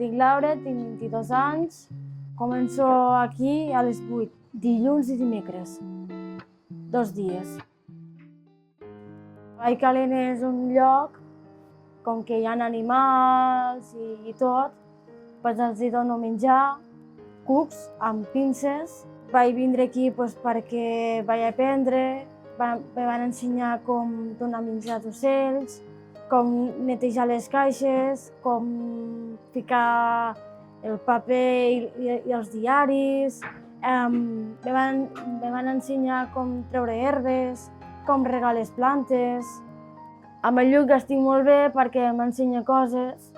dic Laura, tinc 22 anys, començo aquí a les 8, dilluns i dimecres, 2 dies. Vall Calent és un lloc, com que hi ha animals i tot, doncs els hi dono menjar, cucs amb pinces. Vaig vindre aquí perquè vaig aprendre, me van ensenyar com donar menjar als ocells, com netejar les caixes, com ficar el paper i els diaris. Me van ensenyar com treure herbes, com regar les plantes. Amb el Lluc estic molt bé perquè m'ensenya coses.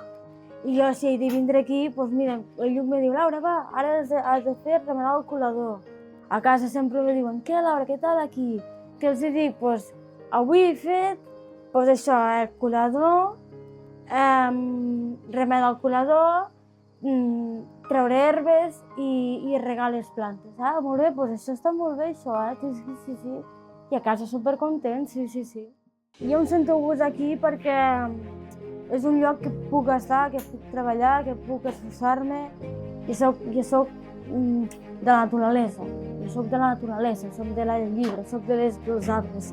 I jo, si he de vindre aquí, doncs mira, el Lluc me diu, Laura, va, ara has de fer remenar el colador. A casa sempre me diuen, què, Laura, què tal aquí? Què els dic? Doncs avui he fet això, el colador, remenar el colador, treure herbes i regar les plantes. Ah, molt bé, doncs això està molt bé, això, sí. I a casa supercontent, sí. Jo em sento a gust aquí perquè és un lloc que puc estar, que puc treballar, que puc esforçar-me. Jo soc de la naturalesa, soc de la naturalesa, soc de l'aire lliure, soc dels arbres,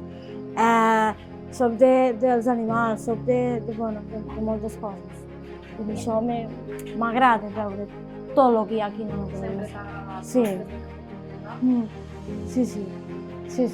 soc dels animals, soc de moltes coses. I això m'agrada veure tot el que hi ha aquí a la naturalesa. Sí. Sí.